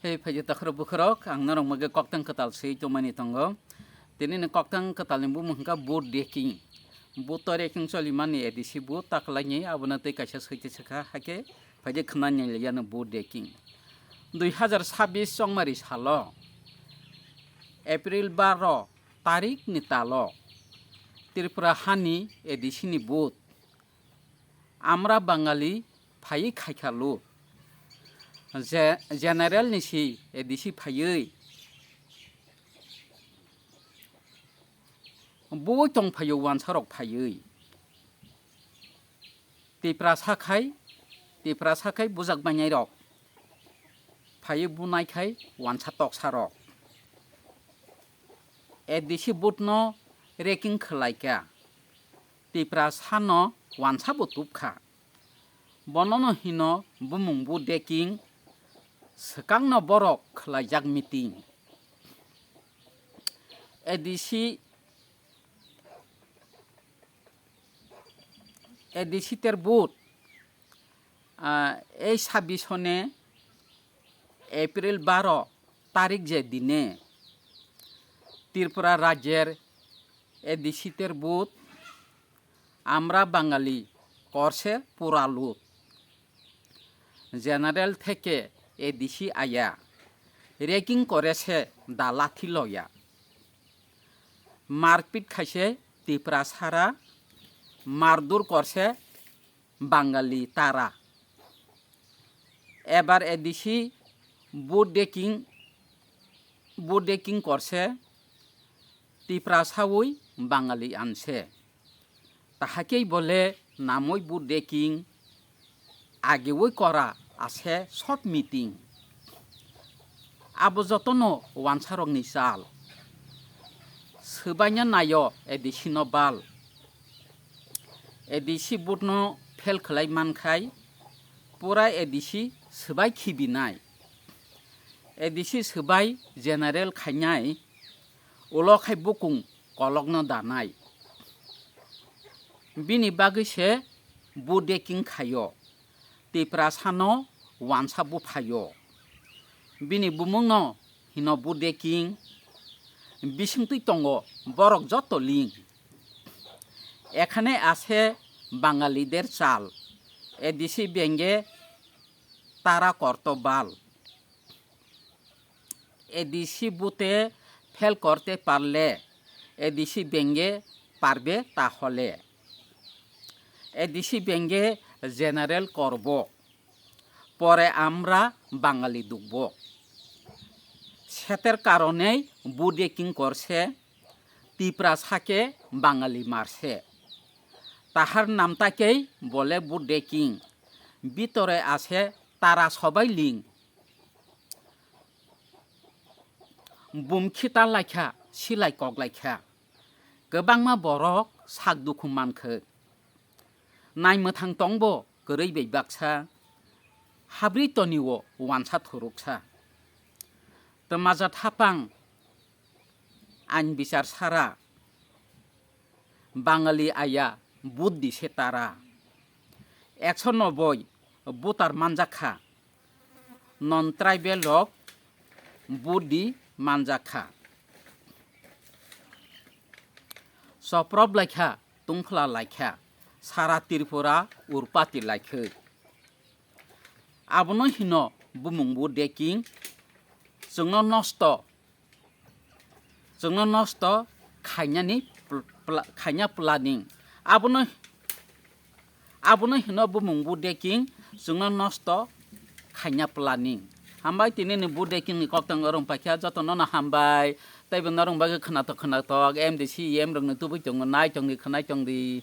Hei phaji takhro bukhrok ang narong mage koktang katal sei tomani tongo tini ne koktang katal ni bumungka boat decking boat reking choli mani edisi boat taklani abuna tei kaisa seite saka hake phaji khnani yana boat decking 2026 songmari salo April 12 tarik ni talo Tripura hani edisi ni boat আমরা বাঙালি phi খাইখালু general নিছি এদিছি ফাইयै বই টং ফাইयो वानसारक फाइयै तिप्रा साखाय बुजाक बायनाय रक फाइयो बुनायखाय वानसा टक सारक एदिसी बुटनो रेकिं खलायका तिप्रा सानो वानसा बुतुबखा बननो हिनो बुमुंबु डेकिं सकangno borok khlaijak meeting edisi terbut এই 26 সনে এপ্রিল 12 তারিখ যে দিনে ত্রিপুরা রাজ্যের এদিসি তেরবুত আমরা বাঙালি করছে পুরালুত জেনারেল থেকে এদিসি আয়া রেকিং করেছে দা লাঠি লয়া মারপিট খাইছে ত্রিপুরা সারা মারদুর করছে বাঙালি তারা এবার এদিসি বুট ডেকিং করছে ত্রিপুরা সাউই বাঙালি আনছে তাহাকেই বলে নামই বুট ডেকিং আগেওই করা আছে শর্ট মিটিং আবো যতনো ওয়ানসারকনি চাল সোবাইনা নায় এদিসিনো বাল এদিসি বুটনো फेल खलाय मानखाय पुरा एदिसि सोबाय खिबिनाय एदिसि सोबाय जेनारेल खायनाय उलखाय बुकुं कलगनो दानाय बिनि बागैसे बुडेकिं खायो तिप्रा सानो वानसा बुफायो बिनि बुमुंनो हिनो बुडेकिं बिसिंतै तंगो बरक যত লিং এখানে আছে বাঙালিদের চাল এদিসি ব্যঙ্গে তারা করত বাল এদিসি বুতে ফেল করতে পারলে এদিসি ব্যঙ্গে পারবে তাহলে এদিসি ব্যঙ্গে জেনারেল করব পরে আমরা বাঙালি ডুবব সেতের কারণেই বুডেকিং করছে ত্রিপুরা সাকে বাঙালি মারছে তাহার নামটাকেই বলে বুডেকিং ভিতরে আছে তারা সবাই লিং বুমখিতা লাইখা সিলাই কগলাইখা गोबांमा बरक साग दुखु मानखो नायमोथां तंबो गोरै बैबाक्सा हाब्रि तनिओ वानसा थुरुकसा तमाजा थापां आइन बिचार सारा बाঙালি आया बुद्धि से तारा 190 बुतार मानजाखा नन ट्राइबेल लक बुद्धि मानजाखा सप्रब लाइखा तुंखला लाइखा सारा त्रिपुरा उरपाति लाइखो आबनो हिनो बुमुंबु डेकिं जोंनो नष्ट खायना प्लानिं आबनो हिनो बुमुंबु डेकिं जोंनो नष्ट खायना प्लानिं हामबाय तिनि बु डेकिं नि कक्तंग रं पाखिया जतन न हामबाय तैबो नरं बागे खनात एमदिसि एम रंनो तुबै तंग नाय तंगि खनाय तंगि